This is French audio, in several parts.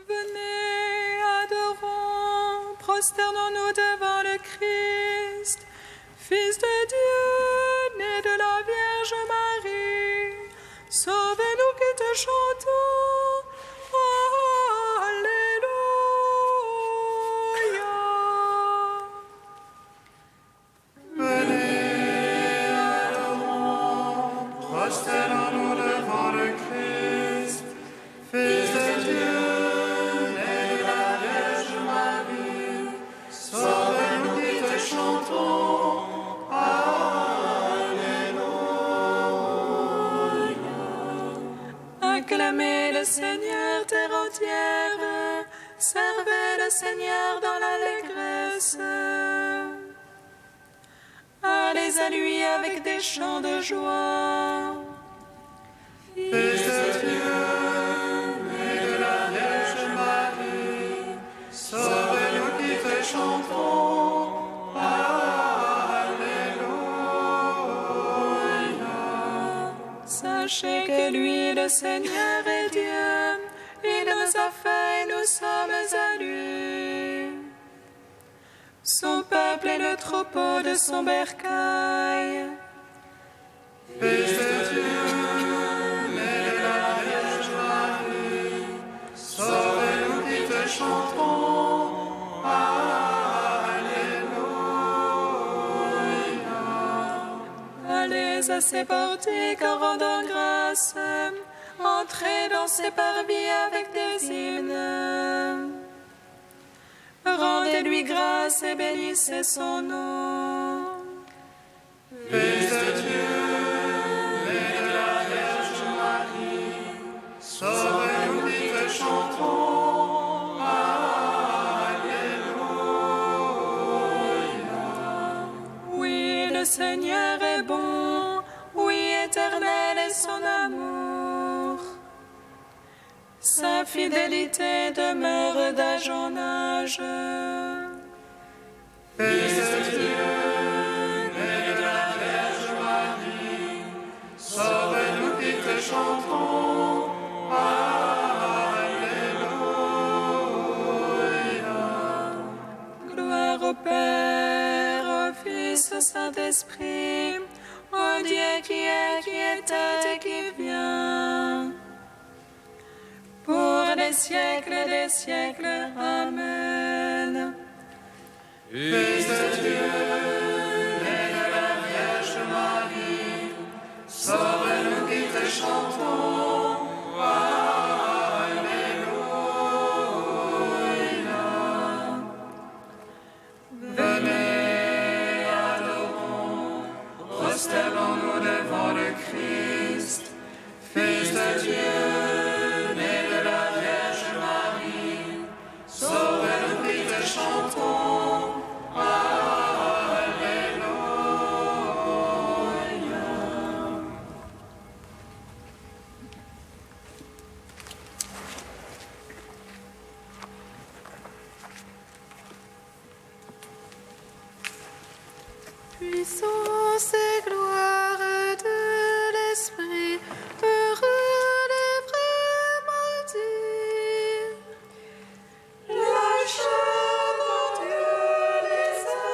Venez, adorons, prosternons-nous devant le Christ, Fils de Dieu, né de la Vierge Marie. Sauvez-nous qui te chantons. Alléluia. Venez, adorons, prosternons-nous devant le Christ, Fils de Dieu, né de la Vierge Marie. Sauvez-nous qui te chantons. Acclamez le Seigneur, terre entière, servez le Seigneur dans l'allégresse. Allez à lui avec des chants de joie. Fils de Dieu, né de la Vierge Marie, sauvez-nous qui te chantons. Sachez que lui, le Seigneur, est Dieu. Il nous a fait et nous sommes à lui. Son peuple est le troupeau de son bercail. Fils de Dieu, né de la Vierge Marie, sauvez-nous qui te chantons. Alléluia. Allez à ses portiques en rendant grâce. Entrez dans ses parvis avec des hymnes. Rendez-lui grâce et bénissez son nom. Fils de Dieu, né de la Vierge Marie, sauvez-nous qui te chantons. Alléluia. Oui, le Seigneur est bon. Oui, éternel est son amour. Sa fidélité demeure d'âge en âge. Fils de Dieu, né de la Vierge Marie, sauvez-nous qui te chantons. Alléluia. Gloire au Père, au Fils, au Saint-Esprit, au Dieu qui était et qui vient. Pour les siècles des siècles. Amen. Fils de Dieu, né de la Vierge Marie, sauvez-nous qui te chantons. Alléluia. Venez, adorons, prosternons-nous devant le Christ, Fils de Dieu, né de la Vierge Marie, sauvez-nous qui te chantons. Puissance et gloire de l'Esprit, heureux les vrais martyrs. La chair dont Dieu les a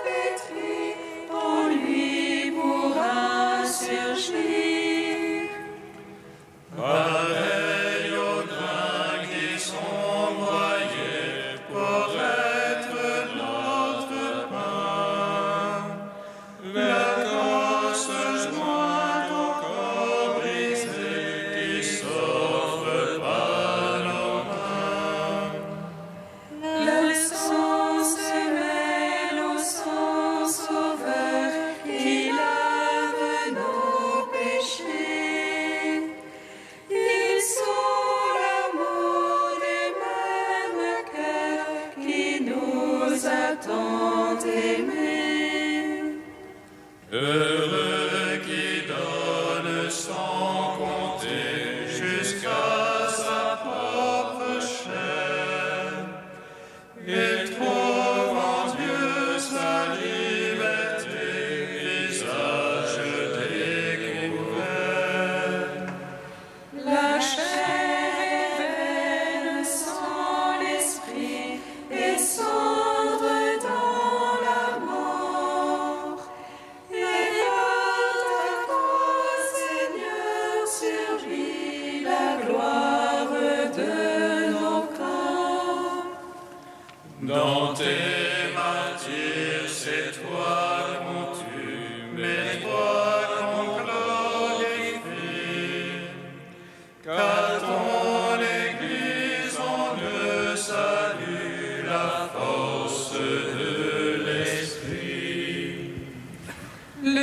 pétris, en lui pourra surgir. Pareil aux grains qui sont broyés pour être notre pain, l'écorce jointe au corps brisé qui s'offre par nos mains. Le sang se mêle au sang sauveur qui lave nos péchés. Ils sont l'amour des mêmes cœurs qui nous attendent aimés. Heureux qui donne sans compter jusqu'à sa propre chair. Il trouve en Dieu sa liberté, visage découvert. La chair est vaine sans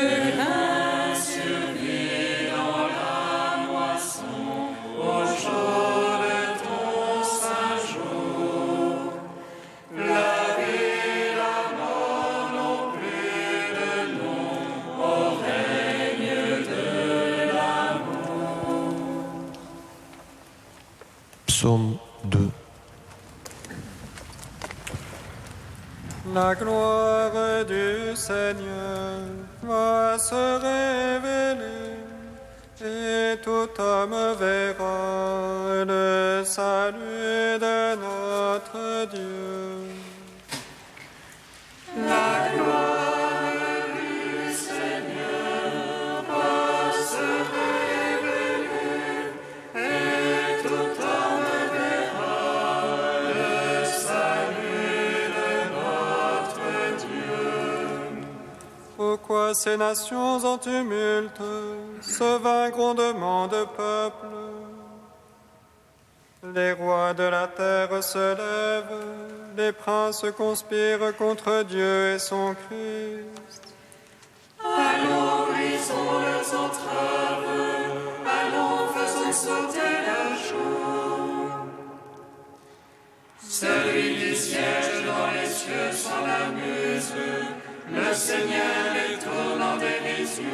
grain survit dans la moisson au jour de ton saint jour. La vie et la mort n'ont plus de nom au règne de l'amour. Psaume 2. La gloire du Seigneur va se révéler, et tout homme verra le salut de notre Dieu. La gloire du Seigneur va se révéler, et tout homme verra le salut de notre Dieu. Pourquoi ces nations en tumulte se vains grondements de peuple? Les rois de la terre se lèvent, les princes conspirent contre Dieu et son Christ. Allons, brisons leurs entraves, allons, faisons sauter leur jour. Celui qui siège dans les cieux s'en amuse, le Seigneur les tourne en dérision.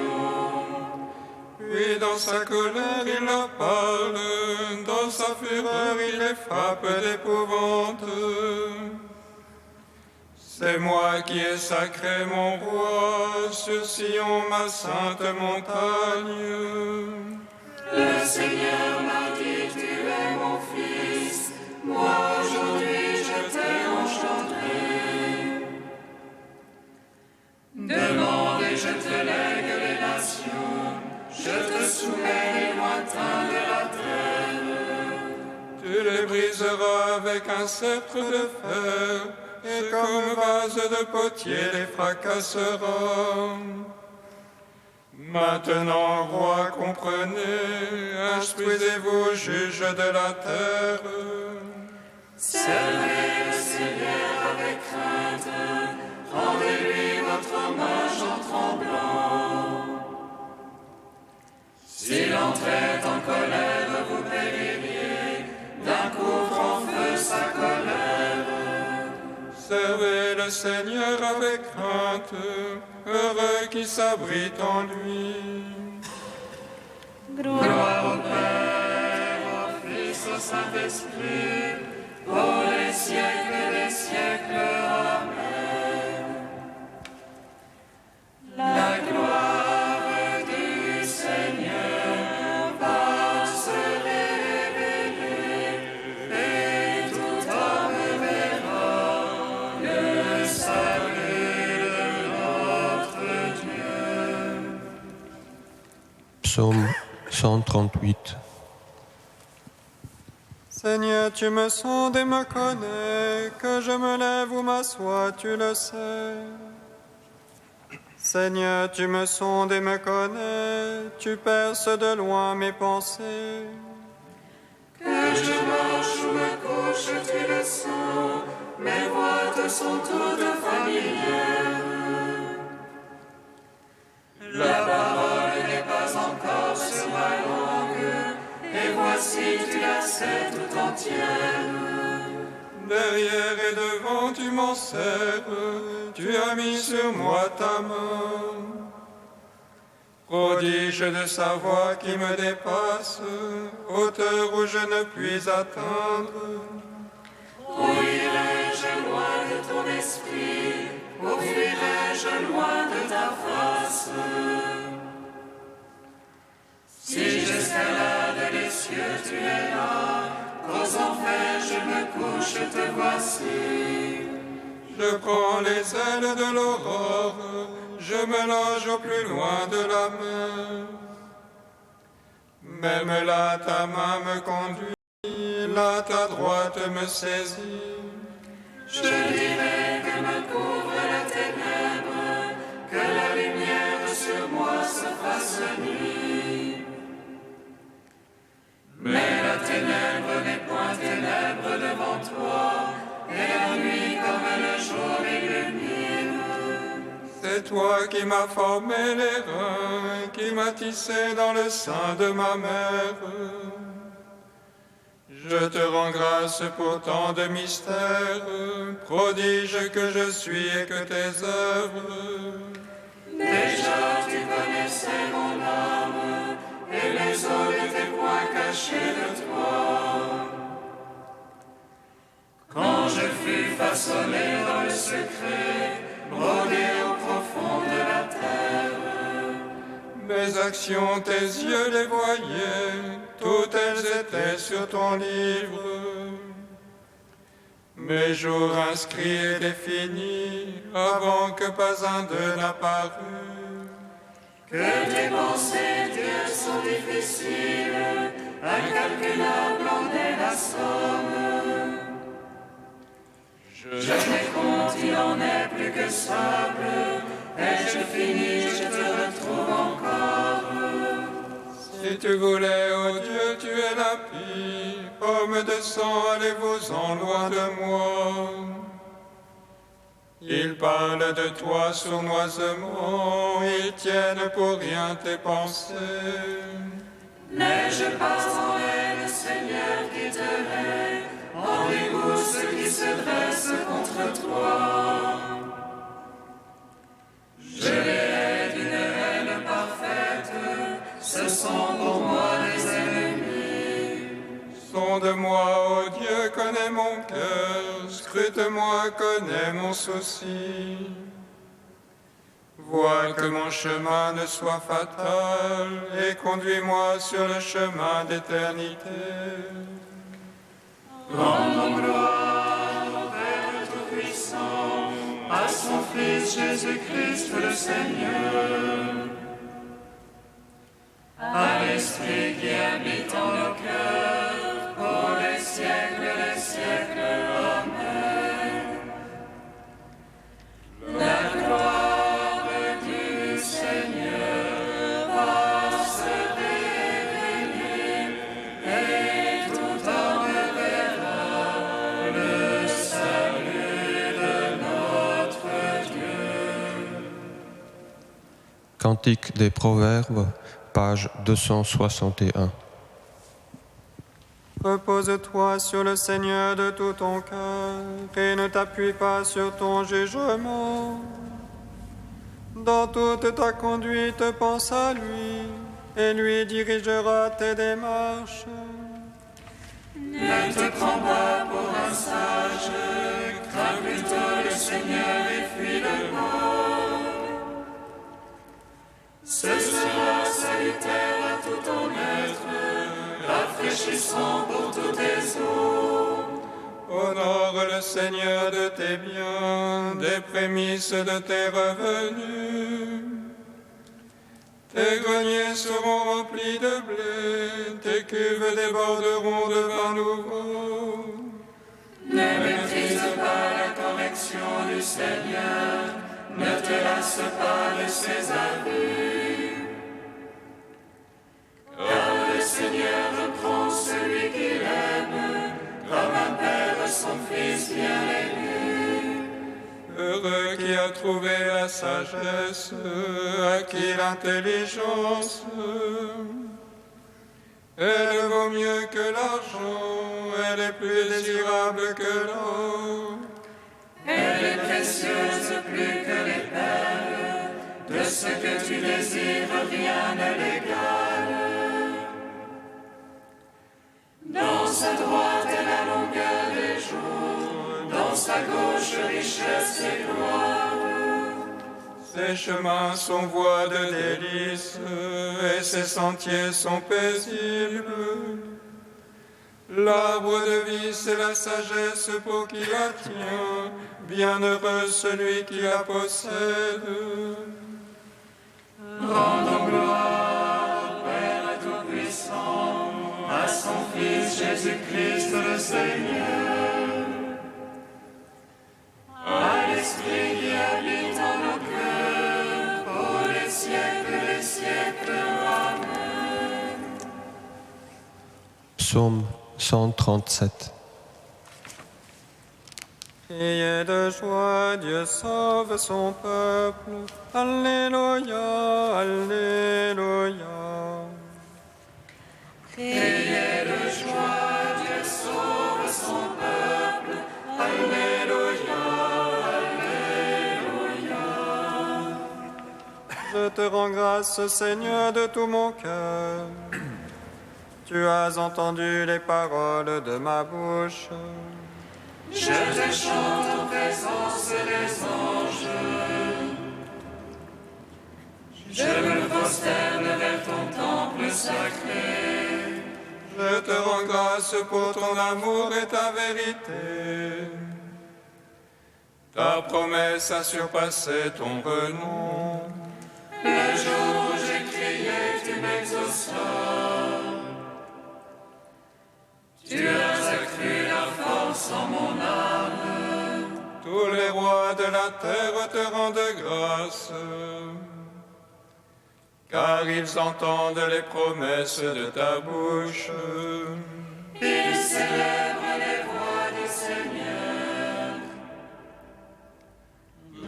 Puis dans sa colère il leur parle, dans sa fureur il les frappe d'épouvante. C'est moi qui ai sacré mon roi sur Sion, ma sainte montagne. Le Seigneur m'a dit, tu es mon fils, moi aujourd'hui je t'ai engendré. Demande et je te lègue les nations, je te soumets les lointains de la terre. Tu les briseras avec un sceptre de fer, et comme vase de potier les fracasseras. Maintenant, roi, comprenez, instruisez-vous, juges de la terre. Servez le Seigneur avec crainte, rendez-lui votre hommage en tremblant. S'il entrait en colère, vous péririez, d'un coup prend feu sa colère. Servez le Seigneur avec crainte, heureux qui s'abrite en lui. Gloire au Père, au Fils, au Saint-Esprit, pour les siècles des siècles. Amen. La gloire du Seigneur va se révéler, et tout homme verra le salut de notre Dieu. Psaume 138. Seigneur, tu me sondes et me connais, que je me lève ou m'assois, tu le sais. Seigneur, tu me sondes et me connais, tu perces de loin mes pensées. Que je marche ou me couche, tu le sens, mes voix te sont toutes familières. La parole n'est pas encore sur ma langue, et voici tu la sais tout entière. Derrière et devant tu m'en sers, tu as mis sur moi ta main. Prodige de sa voix qui me dépasse, hauteur où je ne puis atteindre. Où irai-je loin de ton esprit? Où fuirai-je loin de ta face? Si j'escalade les cieux, tu es là. Qu'aux enfers je me couche, te voici. Je prends les ailes de l'aurore, je me loge au plus loin de la mer. Même là ta main me conduit, là ta droite me saisit. Je dirai que me couvre la ténèbre, que la lumière sur moi se fasse nuit. Mais la ténèbre n'est point ténèbre devant toi, et la nuit comme le jour illumine. C'est toi qui m'as formé les reins, qui m'as tissé dans le sein de ma mère. Je te rends grâce pour tant de mystères, prodige que je suis et que tes œuvres. Déjà tu connaissais mon âme, et les eaux n'étaient point cachées de toi. Quand je fus façonné dans le secret, brodé au profond de la terre, Mes actions, tes yeux les voyaient, toutes elles étaient sur ton livre. Mes jours inscrits et définis, avant que pas un d'eux n'apparût. que tes pensées, Dieu, sont difficiles, incalculables en est la somme. Je les compte, il en est plus que sable, et je finis, je te retrouve encore. Si tu voulais, ô Dieu, tu es la pie, hommes de sang, allez-vous-en loin de moi. Ils parlent de toi sournoisement, ils tiennent pour rien tes pensées. N'ai-je pas en haine, Seigneur, qui te hait, en dégoût ceux qui se dressent contre toi. Je les hais d'une haine parfaite, ce sont pour moi des ennemis. Sonde-moi, ô Dieu, connais mon cœur, scrute-moi, connais mon souci. Vois que mon chemin ne soit fatal, et conduis-moi sur le chemin d'éternité. Rendons gloire au Père Tout-Puissant, à son Fils Jésus-Christ le Seigneur, à l'Esprit qui habite en nos cœurs, pour les siècles des siècles. Amen. La gloire du Seigneur va se révéler, et tout homme verra le salut de notre Dieu. Cantique des Proverbes, page 261. Repose-toi sur le Seigneur de tout ton cœur et ne t'appuie pas sur ton jugement. Dans toute ta conduite, pense à lui et lui dirigera tes démarches. Ne te prends pas pour un sage, crains plutôt le Seigneur et fuis le mal. Ce sera salutaire à tout ton être, rafraîchissant pour tous tes eaux. Honore le Seigneur de tes biens, des prémices de tes revenus. Tes greniers seront remplis de blé, tes cuves déborderont de vin nouveau. Ne méprise pas la correction du Seigneur, ne te lasse pas de ses avis. Car le Seigneur reprend celui qu'il aime, comme un père son fils bien-aimé. Heureux qui a trouvé la sagesse, acquis l'intelligence. Elle vaut mieux que l'argent, elle est plus désirable que l'or. Elle est précieuse plus que les perles, de ce que tu désires rien ne l'égale. Dans sa droite est la longueur des jours, dans sa gauche richesse et gloire. Ses chemins sont voies de délices, et ses sentiers sont paisibles. L'arbre de vie, c'est la sagesse pour qui la tient, bienheureux celui qui la possède. Rendons gloire au Père Tout-Puissant, à son Fils Jésus-Christ le Seigneur, à l'Esprit qui habite en nos cœurs, pour les siècles des siècles. Amen. Psaume 137. Criez de joie, Dieu sauve son peuple. Alléluia, Alléluia. Criez de joie, Dieu sauve son peuple. Alléluia, Alléluia. Je te rends grâce, Seigneur, de tout mon cœur. Tu as entendu les paroles de ma bouche. Je te chante en présence des anges. Je me prosterne vers ton temple sacré. Je te rends grâce pour ton amour et ta vérité. Ta promesse a surpassé ton renom. Le jour où j'ai crié, tu m'exauças. Tu as accru la force en mon âme. Tous les rois de la terre te rendent grâce, car ils entendent les promesses de ta bouche. Ils célèbrent les voies du Seigneur.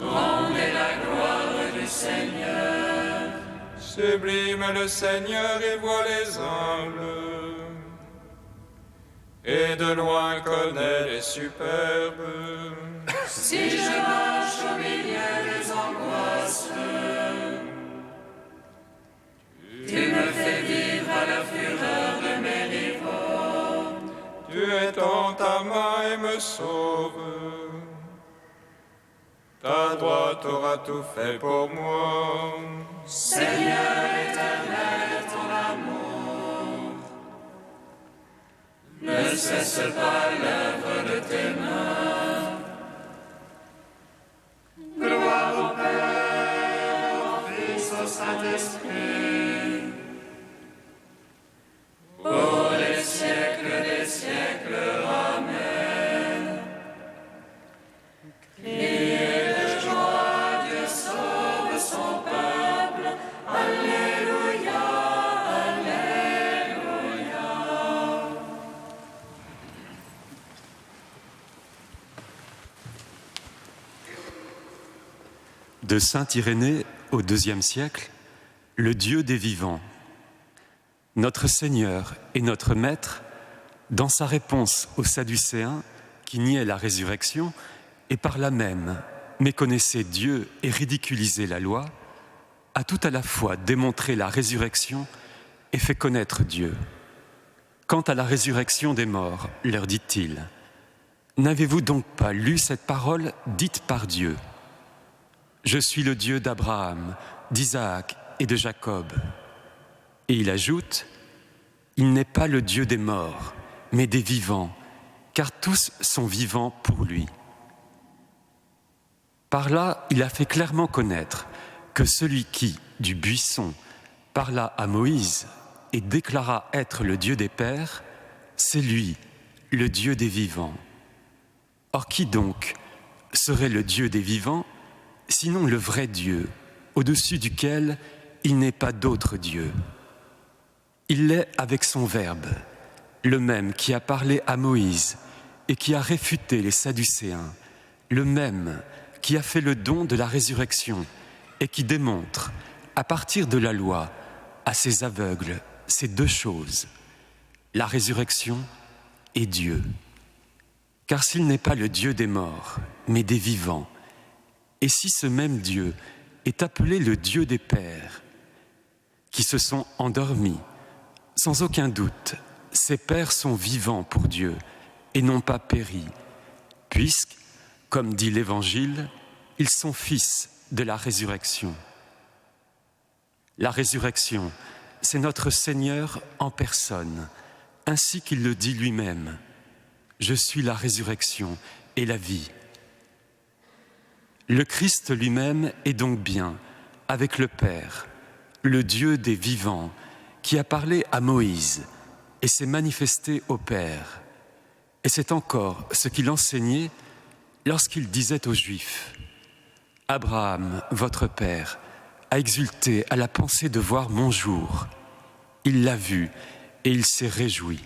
Rendez la gloire du Seigneur. Sublime le Seigneur, il voit les humbles, et de loin connaît les superbes. Si je marche au milieu des angoisses, tu me fais vivre à la fureur de mes rivaux. Tu étends ta main et me sauves. Ta droite aura tout fait pour moi. Seigneur éternel, ton amour ne cesse pas l'œuvre de tes mains. Gloire au Père, au Fils, au Saint-Esprit, pour les siècles des siècles. Amen. Criez de joie, Dieu sauve son peuple. Alléluia, Alléluia. De saint Irénée au IIe siècle, le Dieu des vivants. Notre Seigneur et notre Maître, dans sa réponse aux Sadducéens qui niaient la résurrection et par là même méconnaissaient Dieu et ridiculisaient la loi, a tout à la fois démontré la résurrection et fait connaître Dieu. Quant à la résurrection des morts, leur dit-il, n'avez-vous donc pas lu cette parole dite par Dieu ? Je suis le Dieu d'Abraham, d'Isaac et de Jacob. Et il ajoute, il n'est pas le Dieu des morts, mais des vivants, car tous sont vivants pour lui. Par là, il a fait clairement connaître que celui qui, du buisson, parla à Moïse et déclara être le Dieu des pères, c'est lui, le Dieu des vivants. Or qui donc serait le Dieu des vivants, sinon le vrai Dieu, au-dessus duquel il n'est pas d'autre Dieu. Il l'est avec son Verbe, le même qui a parlé à Moïse et qui a réfuté les Sadducéens, le même qui a fait le don de la résurrection et qui démontre, à partir de la loi, à ces aveugles, ces deux choses, la résurrection et Dieu. Car s'il n'est pas le Dieu des morts, mais des vivants, et si ce même Dieu est appelé le Dieu des pères, qui se sont endormis, sans aucun doute, ces pères sont vivants pour Dieu et n'ont pas péri, puisque, comme dit l'Évangile, ils sont fils de la résurrection. La résurrection, c'est notre Seigneur en personne, ainsi qu'il le dit lui-même. Je suis la résurrection et la vie. Le Christ lui-même est donc bien avec le Père, le Dieu des vivants, qui a parlé à Moïse et s'est manifesté au Père. Et c'est encore ce qu'il enseignait lorsqu'il disait aux Juifs « Abraham, votre Père, a exulté à la pensée de voir mon jour. Il l'a vu et il s'est réjoui. »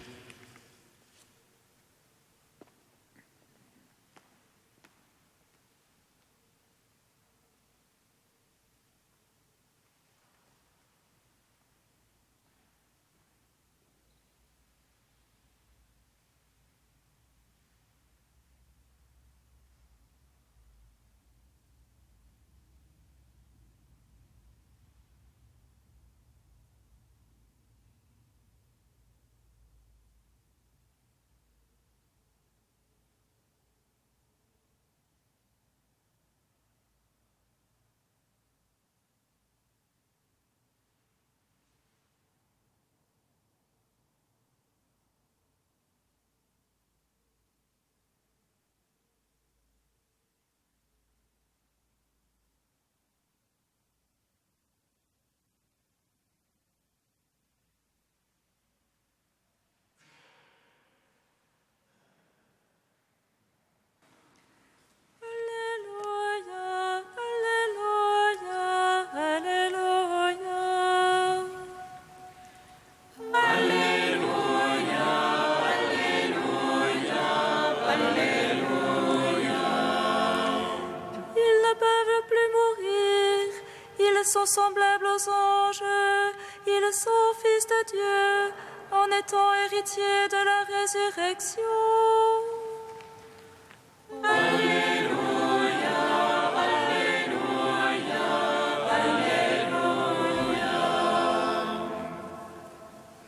sont semblables aux anges. Ils sont fils de Dieu, en étant héritiers de la résurrection. Alléluia, Alléluia, Alléluia.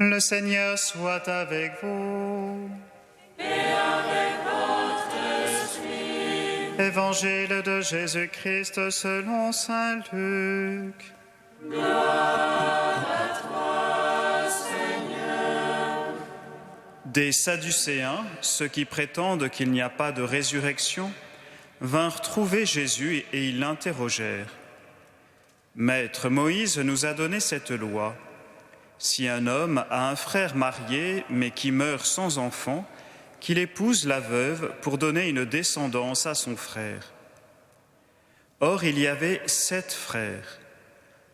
Le Seigneur soit avec vous. Et avec votre esprit. Évangile de Jésus-Christ selon saint Luc. Gloire à toi, Seigneur. Des Sadducéens, ceux qui prétendent qu'il n'y a pas de résurrection, vinrent trouver Jésus et ils l'interrogèrent. « Maître, Moïse nous a donné cette loi. Si un homme a un frère marié, mais qui meurt sans enfant, qu'il épouse la veuve pour donner une descendance à son frère. Or, il y avait 7 frères.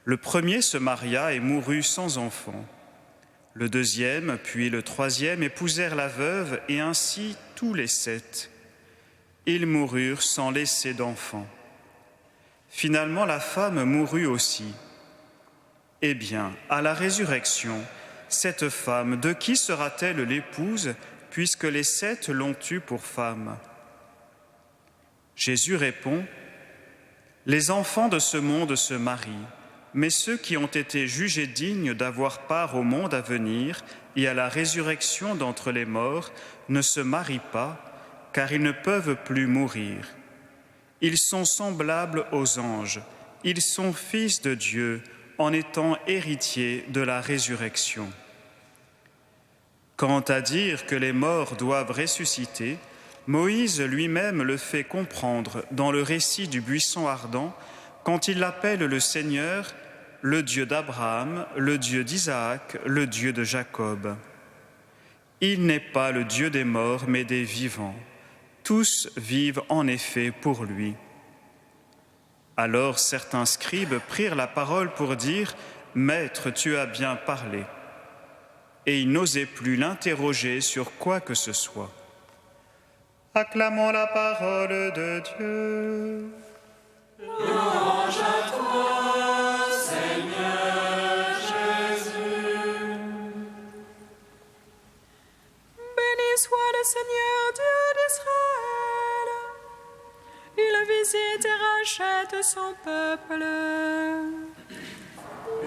Le premier se maria et mourut sans enfant. Le deuxième, puis le troisième épousèrent la veuve, et ainsi tous les 7. Ils moururent sans laisser d'enfant. Finalement, la femme mourut aussi. Eh bien, à la résurrection, cette femme, de qui sera-t-elle l'épouse, puisque les 7 l'ont eue pour femme? Jésus répond, « Les enfants de ce monde se marient, mais ceux qui ont été jugés dignes d'avoir part au monde à venir et à la résurrection d'entre les morts ne se marient pas, car ils ne peuvent plus mourir. Ils sont semblables aux anges, ils sont fils de Dieu, en étant héritiers de la résurrection. Quant à dire que les morts doivent ressusciter, Moïse lui-même le fait comprendre dans le récit du buisson ardent, quand il l'appelle le Seigneur, le Dieu d'Abraham, le Dieu d'Isaac, le Dieu de Jacob. Il n'est pas le Dieu des morts, mais des vivants. Tous vivent en effet pour lui. Alors certains scribes prirent la parole pour dire « Maître, tu as bien parlé ». Et ils n'osaient plus l'interroger sur quoi que ce soit. Acclamons la parole de Dieu. Louange à toi, Seigneur Jésus. Béni soit le Seigneur Dieu d'Israël. Il visite et rachète son peuple.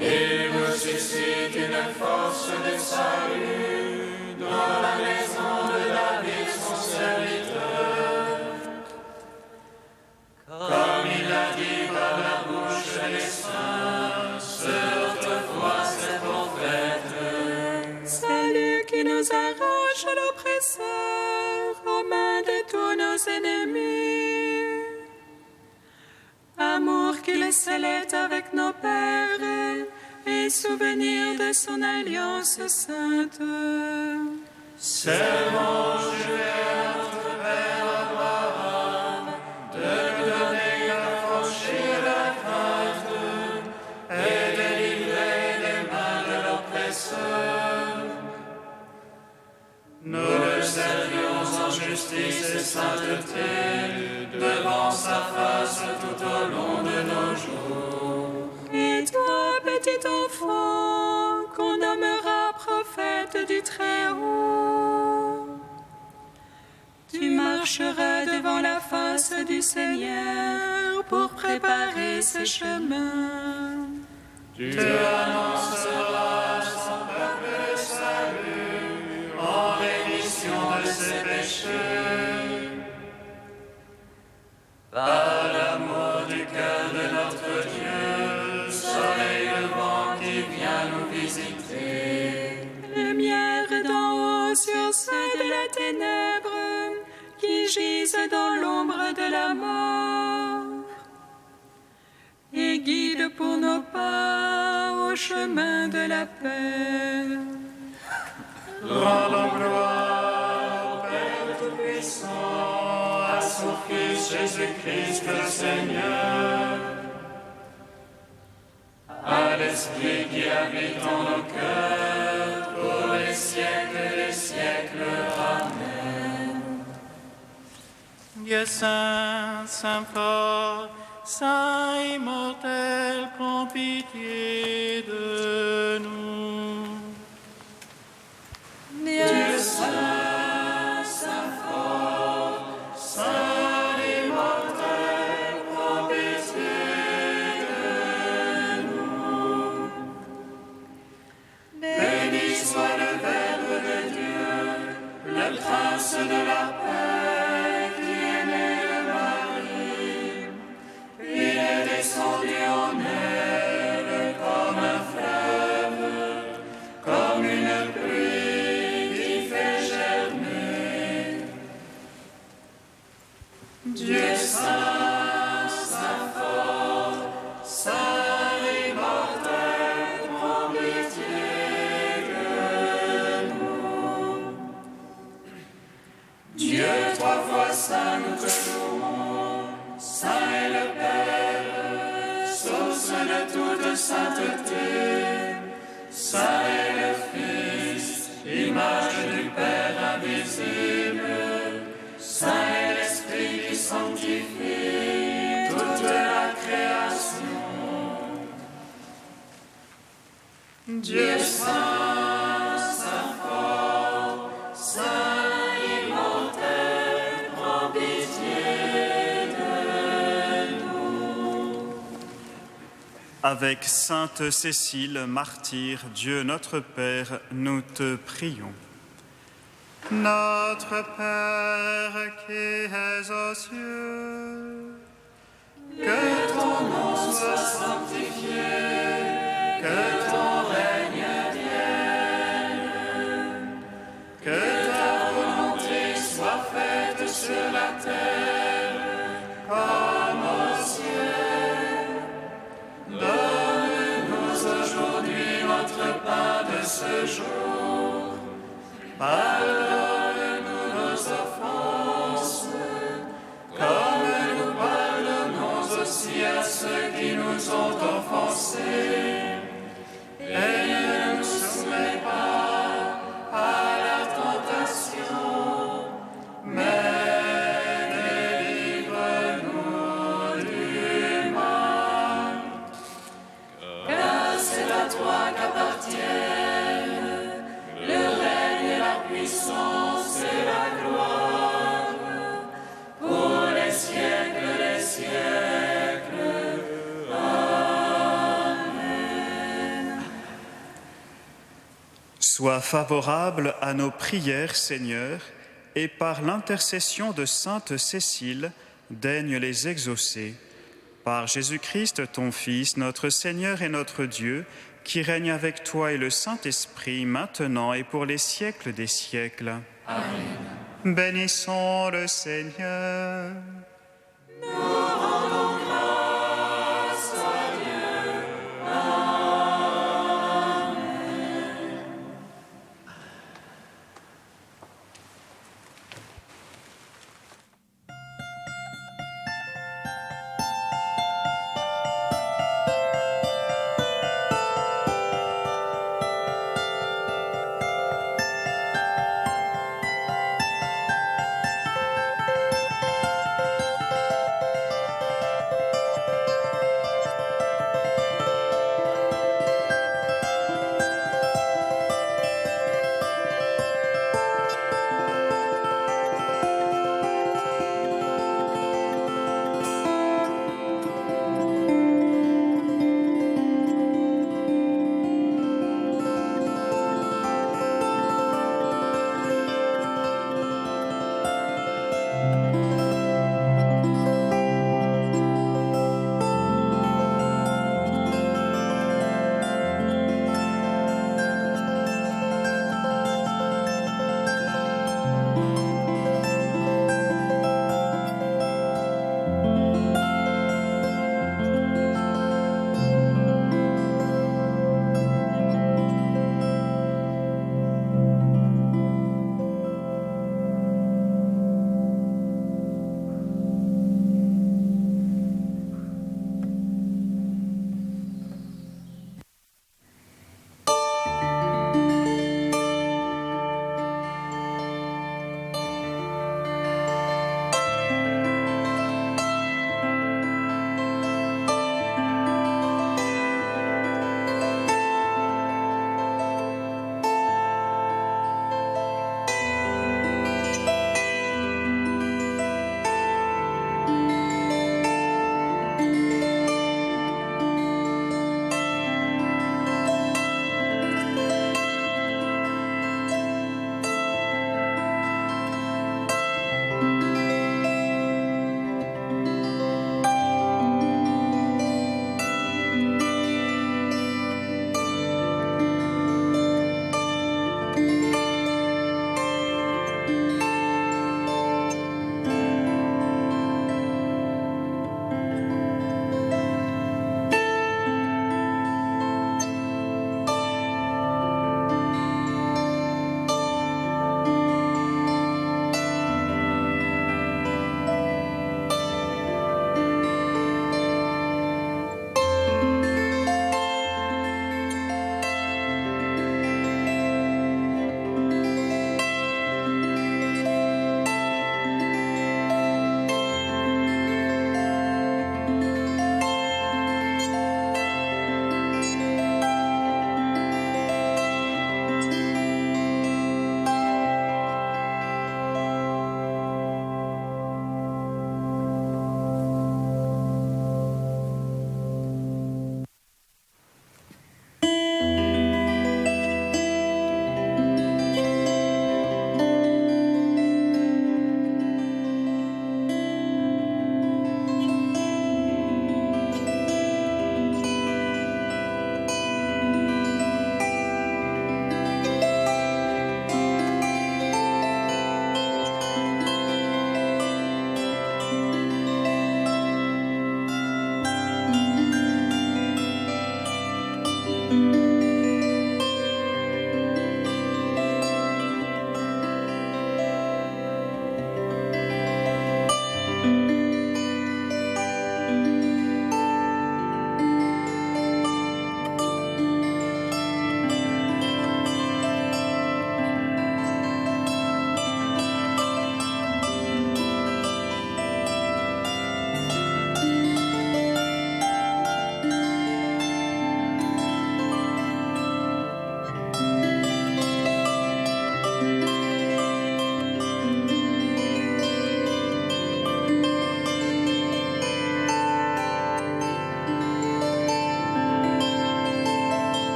Il vous suscite une force de salut dans la maison de David, son serviteur. Comme il l'a dit par la bouche des saints, autrefois ses prophètes. Salut qui nous arrache l'oppresseur aux mains de tous nos ennemis. Amour qu'il scellait avec nos pères et souvenir de son alliance sainte. Seulement jurer à notre Père Abraham de nous donner d'affranchir la crainte et de livrer des mains de l'oppresseur. Nous le servions en justice et sainteté devant sa face tout au long de nos jours. Et toi, petit enfant, qu'on nommera prophète du Très-Haut, tu marcheras devant la face du Seigneur pour préparer ses chemins. Tu annonceras à son peuple le salut en rémission de ses péchés. Par l'amour du cœur de notre Dieu, soleil levant qui vient nous visiter. Lumière d'en haut sur ceux de la ténèbre qui gisent dans l'ombre de la mort. Et guide pour nos pas au chemin de la paix. Rendons gloire au Père Tout-Puissant, à son Fils Jésus-Christ le Seigneur, à l'Esprit qui habite en nos cœurs, pour les siècles des siècles. Amen. Dieu saint, saint fort, Saint immortel, prends pitié de nous. Dieu Saint, Saint fort, Saint immortel, prends pitié de nous. Béni soit le Verbe de Dieu, le Prince de la paix, qui est né de Marie. Il est descendu en elle comme un fleuve, comme une pluie qui fait germer. Dieu saint, saint fort, saint immortel, prends pitié de nous. Dieu trois fois saint, nous te louons. Saint est le Père, source de toute sainteté. Saint est le Fils, image du Père invisible. Saint est l'Esprit qui sanctifie toute la création. Dieu saint, saint fort, saint immortel, prends pitié de nous. Avec Sainte Cécile, martyre, Dieu notre Père, nous te prions. Notre Père qui es aux cieux, que ton nom soit sanctifié, que ton règne vienne, que ta volonté soit faite sur la terre comme au ciel. Donne-nous aujourd'hui notre pain de ce jour. Pardonne-nous nos offenses, comme nous pardonnons aussi à ceux qui nous ont offensés. Et ne nous soumets pas à la tentation, mais délivre-nous du mal. Car c'est à toi qu'appartiennent le règne, la puissance et la gloire, pour les siècles des siècles. Amen. Sois favorable à nos prières, Seigneur, et par l'intercession de Sainte Cécile, daigne les exaucer. Par Jésus-Christ, ton Fils, notre Seigneur et notre Dieu, qui règne avec toi et le Saint-Esprit, maintenant et pour les siècles des siècles. Amen. Bénissons le Seigneur.